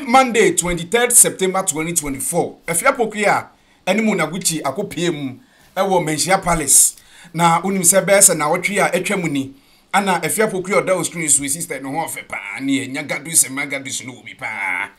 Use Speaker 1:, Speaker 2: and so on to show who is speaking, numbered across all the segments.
Speaker 1: Monday 23rd September 2024 Afia Pokua eni munaguchi akopiem ewo Manhyia Palace na unim se bese na wotwe a atwamuni ana Afia Pokua oda screen so sister no ho fe pa na nyagadu se magadu se no bi pa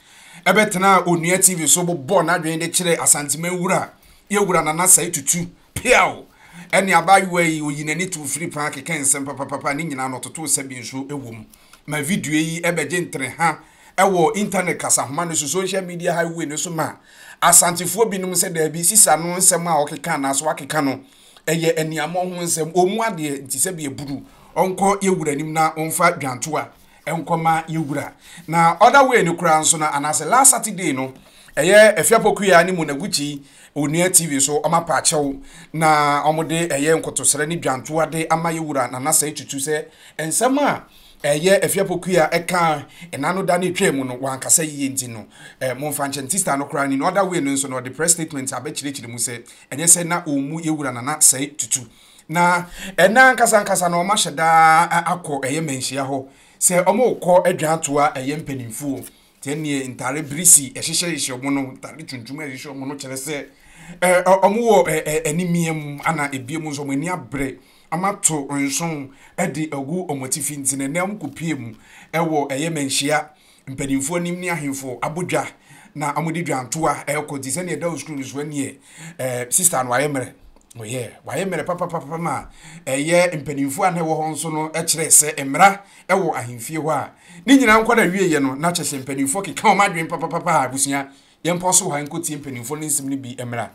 Speaker 1: ebetena onua TV so bo na dwen de kire Asantehene wura ye wura na na sai tutu piao eni abayiwe oyinani to free park kensem papa ni nyina no toto se bi nso ewom ma video yi ebeje ntre ha ewo internet kasa homa no social media highway no so ma Asantehene binum se da bi sisa no nsem a okeka na so akeka no eye eniamo ho nsem omu ade ntise bi eburu onko yewura nim na onfa dwantoa enkoma yewura na other way no kura nso na anase last Saturday no eye Afia Pokua ni munaguchi onua TV so omapa achew na omode eye nkotosere ni dwantoa de ama yewura na nasa etutu se ensem a eye Afia Pokua eka enano da ne twemu no wankasa yiye nti no momfa nche sister no kura ni no other way no nso no the press statement abechirechire mu se enye se na omu yewura na na sai tutu na ena nkasa na oma hyeda akọ eye Manhyia ho se omo kọ adwantoa eye mpanimfuo tenie ntare brisi ehyehye omo no ntare tuntum ehyehye omo no kire se omo wo animiem ana ebiem nso mani abre amato nson edi agu omotifi ntine na mkopiem ewo eye Manhyia mpanimfuo nim ni ahemfo abodwa na amodi dwantoa ekọ dise ne da screen so nie sister no ayemre oye wayemre papa ma eye mpanimfuo an ewo ho nso no ekire se emra ewo ahemfie ho a ni nyina nkwa da wieye no na kyese mpanimfuo keka o madwen papa abusia yemposo ha nkoti mpanimfuo ne nsim ni bi emra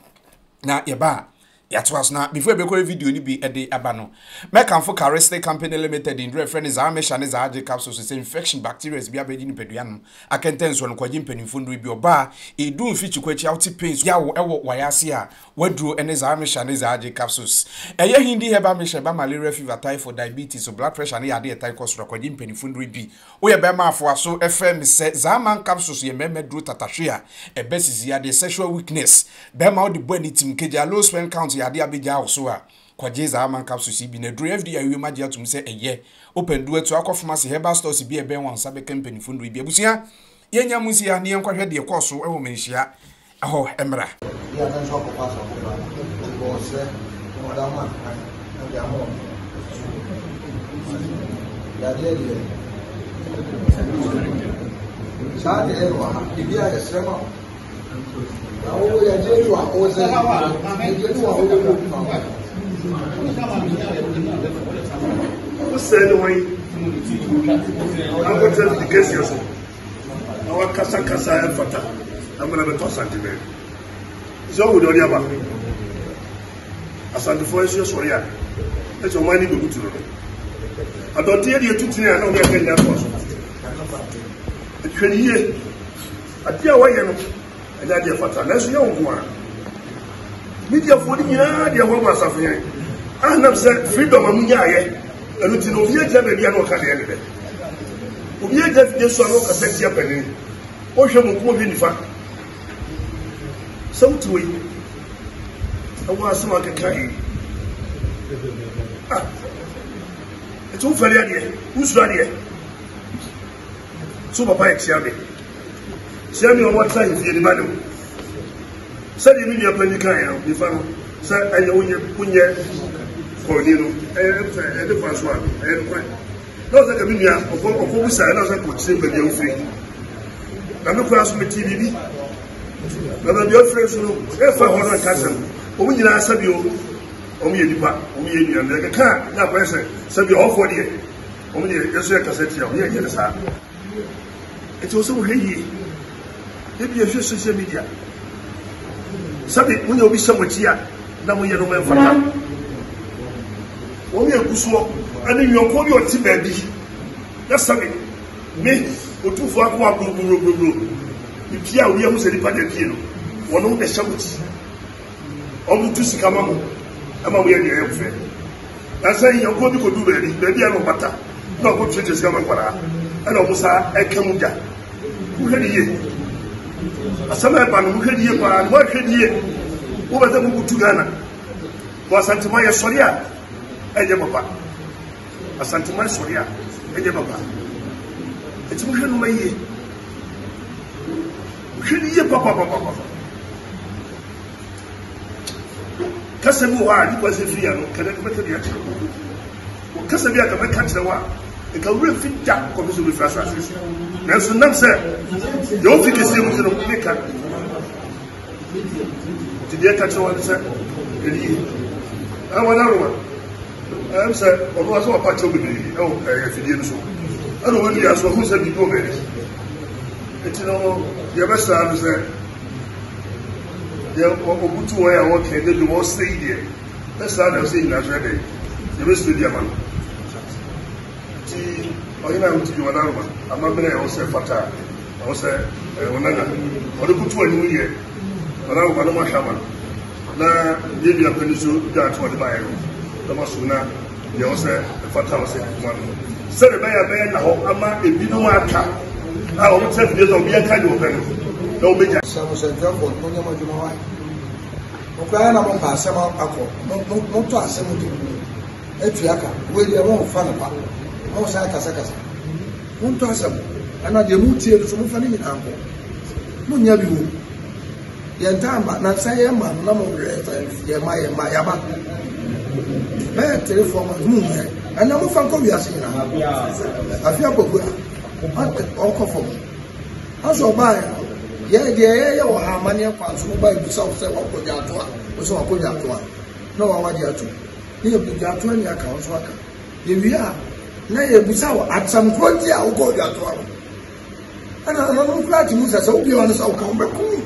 Speaker 1: na yeba yatwas na before be call video ni bi ede abano make am for Carestic Company Limited in friend is amesha ne za age capsules say infection bacteria bi abedi ni peduan akenten so no kwaji mpanimfo ndo bi oba edu mfichi kwachi out pains yawo ewo wayase a waduro ene za amesha ne za age capsules eye hindi heba mesha ba malaria fever typhoid diabetes so blood pressure ne yade etai kosoro kwaji mpanimfo ndo bi wo ye be ma afo aso fm se za man capsules ye memedro tatahwe a ebesisi yade sexual weakness be ma odi boni tim keja low sperm count yade abeja so a kwajeza aman capsules bi na dru fda awie magia tum se eye open do to akọ pharmacy herbal stores bi ebe wan sabe company fundo bi abusia yenya musi ya ne enkwahwe de koso ewo Manhyia aho emra ya na so akọ paso ko se mo da ma na ya mo ya de sa de ewa ibia ya sema o ya je wa o se je wa o what's anyway? I'm going to tell the case yourself. Our Kasa and Fata. I'm going to be Asantehene. So, we don't have a Asantehene is your story. That's your money to go to. I don't tell you to tell you, I know we are getting that for 20 years. I tell you, and I dear Fata. That's your one. Media for the year, dear one was suffering. I have said freedom of Munyaye, and it's no via Javiano Canada. We are just this one of a Japanese. Ocean of moving fact. So to it, I was so like a carry. It's all for the idea. Who's ready? So, Papa, Xiaomi. Xiaomi on what side is the manual? Said you need your planning kind of said, I know you for you know, and the first one, and not like a million of what we say, I could say, but you're free. I'm not class with TV. But your friends who, if I want to catch them, when you ask you, only a depart, only a like a car, not present, so be all for you. Only a cassette, we are getting sad. It was so hey, maybe a few social media. Something when you'll be so much here, now we are no man for that. When you go, and then you'll call your team baby. That's something. Me, Otumfuo bro. You hear we are saying the kilo. One of the shouts.
Speaker 2: omu tu sika ma mo ama we ye fe na say you go bi ko du baby e no bata na ko tete sika ma kwara e na omu sa e kemu ja ku hedi ye asama ba no mu hedi ye pa no hedi ye wo ba ta mu tu Ghana ko Asantehene ye soria e je baba Asantehene soria e je baba e ti mu henu ma ye hedi ye papa kasa mu wa ni kwase fiya no kada ka baka biya ko kasa biya ka baka tsawa e ka wure fitta ko bisu bi fasa na so nam se yo fi ke se mu no ne ka ti dia ka tsawa se ri a wala ro am se o ro so pa tsawa bi o e fi dia so ano wani ya so hu se bi do be e ti no ya ba sa no se Obutu wa ya woke de do say there. Let's start and say na trade. The rest of the man. Ti oyina uti bi wana ro. Amabere o se fata. O se onaga. Obutu ani mu ye. Wana ro na ma shama. Na ye bi apani so da to de bae ro. Da ma so na ye o se fata o se kuma no. Se de bae na ho ama ebi no aka. A o se bi zo bi aka de o pe no. No beja
Speaker 3: samo central for no ma juma wa o kwa na mo pa asema akọ mo to asema de etu aka we de won fa na pa o sa kasa mo to asema ana de mu tie so mo fa ni na ko mo nya bi wo ye ntamba na sa ye ma na mo re ye ma ya ba me telephone ma mu me ana mo fa ko wi ase na Afia Pokua o ko fo aso ba ya ye wa amani kwa so ba bi so se wa ko ja to a so wa ko ja to a no wa wa ja to ni bi ja to ni aka so aka ye wi a na ye bi sa wa atsam ko ti a ko ja to a ana no flat mu sa so bi wa so ka ba ku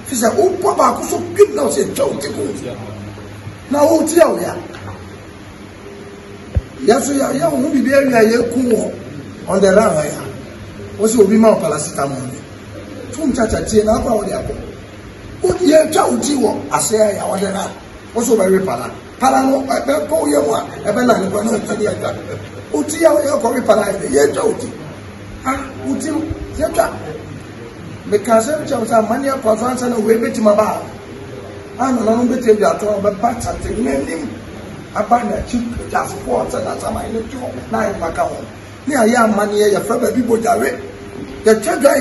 Speaker 3: fi sa o ko ba ku so bi na se to ti ko na o ti a ya so ya o bi bi ya ye ku wo on the run ya o so obi ma Palace chacha tie na kwa wodi akọ odi e twa odi wo ase ya wode na wo so ba we pala no be ko ye mo e be na ni kwa na odi ya twa odi ya ko we pala ye twa odi odi ye twa me ka se cha sa Manhyia Palace na we beti ma ba ana na no beti bi ato ba pata te ni nim aba na chi ja support na sama ni to na e maka ho ni aya Manhyia ya fra ba bi bojare ya twa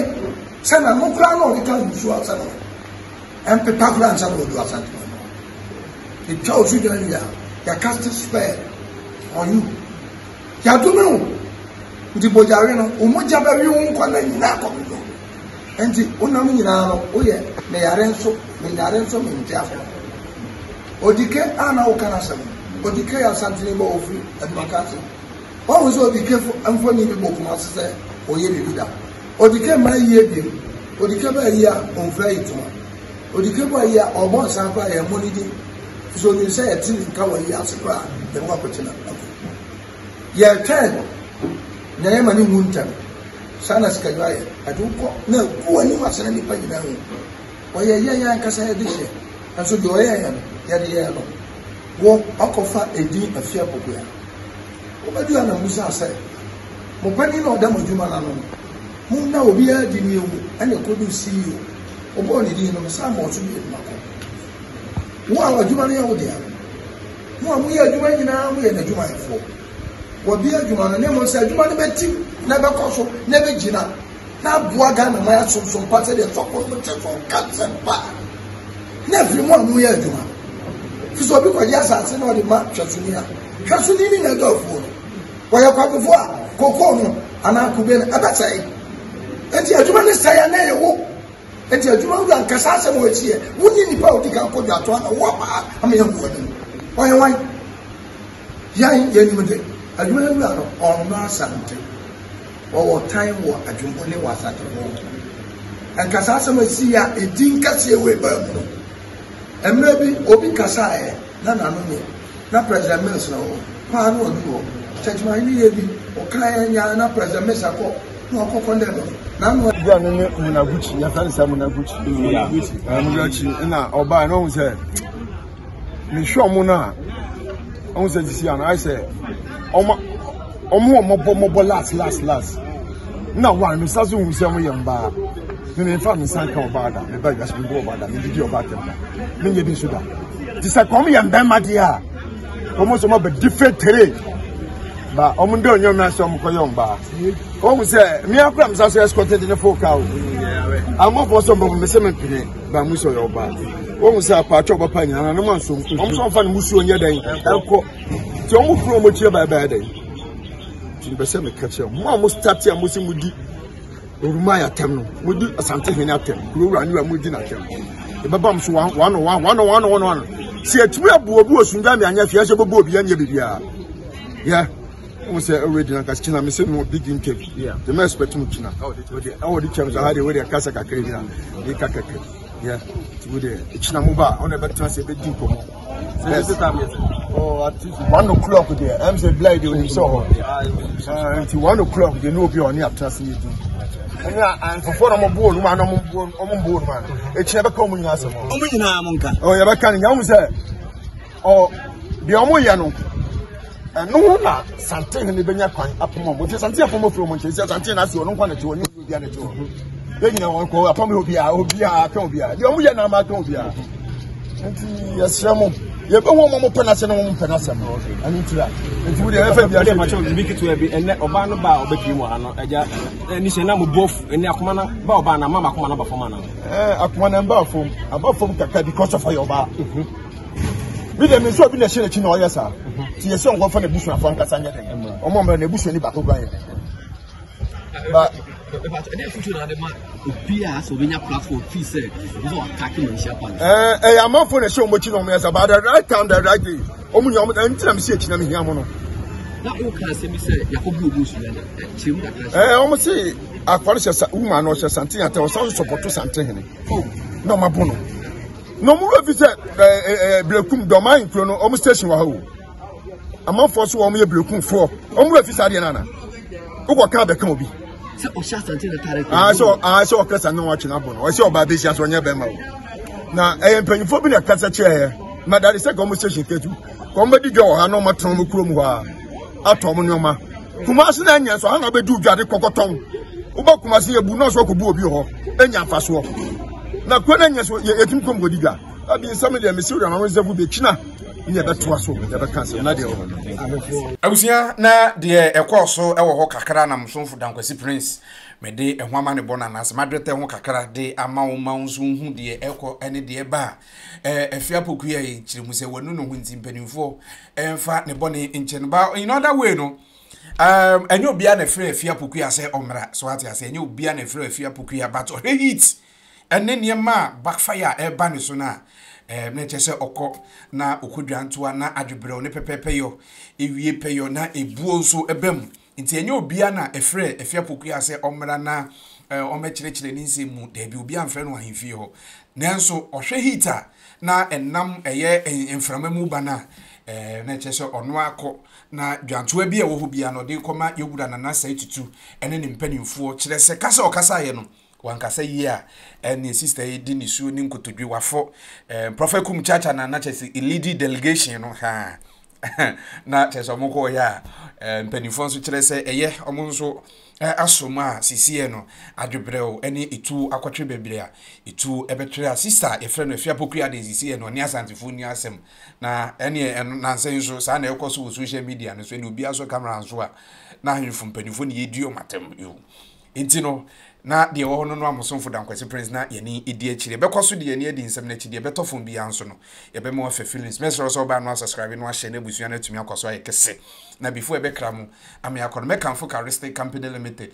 Speaker 3: sana mo kra no de kan so asana en petakula ansana do Asantehene the church you don ya cast spell on you ya do me ndi bojare no o mo ja ba wi won kwa na nyina ko do enti onam nyina no o ye me yare nso me nti afọ odike ana o kana sam odike ya Asantehene bo ofu admakase o wo so odike amfo ni bi bokuma se o ye bi da odike ma yie bi odike ba yia on fra ituma odike ba yia obo sanfa ya monidi so ni say eti nka wa yia sekra de wa kotina ya ten na yema ni munta sana sikajwa ya aduko na kuwa ni masana ni panyina ho o ye ya nkasa ya dishe aso do ya de ya no wo akofa edi Afia Pokua o ba dia na musa sai mo pani no da mo juma na no na obi a di ni ewu ene ko du CEO obo ni di no sa mo so bi mako wo a adwuma ne ya wo dia mo amu ya adwuma nyina mo ya na adwuma ifo wo bi adwuma ne mo sa adwuma ne beti na be ko so na be gina na boa ga na ma ya so pate de so ko mo te so kansen pa na fi mo amu ya adwuma fi so bi ko ya sa se no de ma twasuni ni na do fo wo ya kwa fo a kokko no ana ku be na abatai enti adwuma ne saya na ye wo enti adwuma wu ankasa asem wo tie wuni nipa odi ka ko dwato na wo ba am ye wo ni oye wan yan ye ni mede adwuma wu aro on na Asante wo time wo adwuma ne wa Asantehene ankasa asem asi ya edin kase we ba mu emre bi obi kasa e na no ne na president minister no pa no obi wo chajuma ni ye bi o kan ya na president minister ko no akoko ndem na no
Speaker 4: dia no ne munaguchi ya fa nsa munaguchi na oba no hu se me show mo na I say this and I say omo last na one me sazu hu se mo yamba me fa me san ka obada me ba gas me go obada me di obada me nye bi suda this a come yamba ma dia omo so mo be different terrain ba omo ndo nyom na so mo ko yamba omo se me akura me sazu escorted in the focal amo bo so mo me se me pine ba mu so yoba omo se apacho ba pa nyana no man so omo so fa no musu onye dan enko ti omo furo mo tie ba dan ti be se me catch mo start ya mo se mudi oruma ya tem no mudi Asantehene atem kuro anu mudi na tem e baba m so 1 si atumi abu obi osunda me anya fia se bobo obi anya bibia yeah omo se already na kachina me se no big interview the me expect mu china oh the chance ha de we de kasa kakre bi na e kakakre yeah we de china mu ba on e better say be di komo oh at 1 o'clock there I'm say blind you so until 1 o'clock they know be on here after see you and for mo board man mo board man e china be come nyina asem o mo nyina mo nka oh ya be kan nya mo say oh de o mo ye no no na Asantehene benya kwan apomo mo Asantehene apomo from mo nche Asantehene na se o no kwa na che o ni obi a na che o ye nyina won ko apomo obi a kan obi a de o mo ye na ma kan obi a nti yesramo ye be won mo penase no mo penase no ani tira nti wo de e fa bia de ma che bi kitu e bi enne oba no ba obetwi mu ano aja ni se na mo bof enne akoma na ba oba na mama akoma na ba fom ana akoma na ba fom kaka because of your ba bi de me so bi na shire chi na oyesa ti ye so ngon fa na busu afan kasa nya den o mo na busu ni ba ko gwan ba
Speaker 5: they future na the man opia so benya platform fee say this was attacking Manhyia Palace
Speaker 4: am for the show mo chi no me about the right time the right day o mu nyom ntina me se chi na me hia mo no
Speaker 5: na o kan say me say yakobu obusu na chim da kan
Speaker 4: o mo say akwari se woman no se Asantehene ate o so support Asantehene no ma Bono no mu refi se blekum do man kro no o mo station wa ha o am for so o mo ye blekum for o mu refi sa de na o ko kan be kan obi
Speaker 5: se o sha Asantehene tare
Speaker 4: so kasa no watch na Bono o se o ba be sia so nya be ma na mpanyifo bi na kasa che na that is a conversation ketu komedi dwo ha no matron mo kuro mu ha atom nyoma kumase na nya so ha na be du dwade kokoton wo ba kumase ye bu no so ko bu obi ho enya afaso na ko na nya so yetim kom godiga abi nsam de mesiru na reserve be kina nye beto aso ye be cancel na de ho
Speaker 1: abusia na de ekoso ewo ho kakra na msomfu dankwasi prince mede ehwama ne bona na asmadrete ho kakra de ama wo manzo hu de eko ene de ba Afia Pokua e chirimu se wonu no hu ntimpanimfo emfa ne bone nchen ba in other way no enye obia na frɛ Afia Pokua se omra so ati ase enye obia na frɛ Afia Pokua but hit ene niema backfire e ba ne so na na chese okọ na okodwantoa na adwebrɛ ne pepepe yo ewie peyo na ebuo nso ebem nti enye obia na efrɛ Afia Pokua se omra na omechirechire ni nsemu da bi obia mfrɛ no ahemfie ho nanso ohwe hita na enam eye enframamu bana na chese ono akọ na dwantoa bi a wo ho bia no de koma yegura na na sai tutu ene ne mpanimfo kire se kasa okasa ye no wankasa yi a ene sister yi di nisu ni nkotodwe wafo prophet kum chacha na chese lead delegation no ha na chese omoko ya mpanimfo nso kire se eye omo nso asoma sisiye no adwebrɛw ene itu akɔtwe bebre a itu ebetwe a sister efrɛ no Afia Pokua de sisiye no ne Asantefo ni asem na ene nanse nso sa na ekoso wo social media no so ene obi aso camera nso a na ahemfo mpanimfo ne yeduo matem yo enti no na de wo no amosomfo dankwasi prince na yeni edi akire bekoso de yeni edi nsem na akire betofon bia nso no ye be mo fa feelings mesro so ba no subscribe no share na busua na tumi akoso ayekese na before e be kra mu ame akọ no mekanfo charistic company limited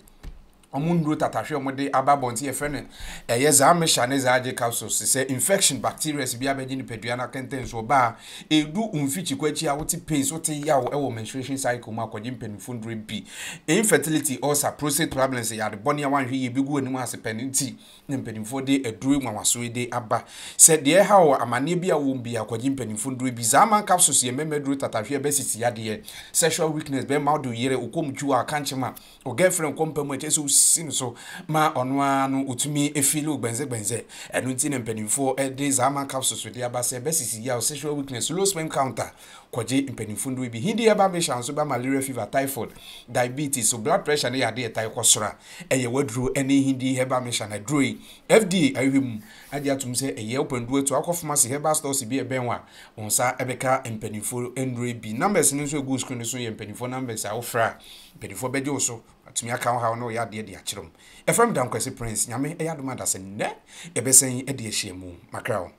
Speaker 1: omundro tatahwe omode ababonti ye frene ye za amesha ne za age capsules se infection bacteria bi abegi ni pedua na kenten so ba edu umfichi kwachi a woti pains woti yawo ewo menstruation cycle mu akọji mpenifo bi infertility ulcer prostate problems ya de bonia wanhwe ye bigu ani mu asepenti ne mpenifo de eduru nwawaso de aba se de ha wo amane bi a wo bi akọji mpenifo bi za man capsules ye memedru tatahwe besisi ya de sexual weakness be maudo yere ukomju akanchema o girlfriend kompemu echesu sin so ma onwa no utumi efilo benze enu nti ne mpanimfo de zama capsules so de abase besisi ya sexual weakness low sperm counter kwaje mpanimfo ndo bi hindi eba be shanso ba malaria fever typhoid diabetes so blood pressure ne yade etai kwosora eye waduro ene hindi heba mission na droi FDA ayhwem ade atum se eye opendu etu akọ pharmacy heba stores bi ebenwa onsa ebeka mpanimfo ndro bi numbers ni so egu screen so ye mpanimfo numbers a ofra mpanimfo beje so atumi aka ha no ya de akyerem efram dan kwese prince nyame eyadoma da se ne ebesen e de ehyiemu makrawo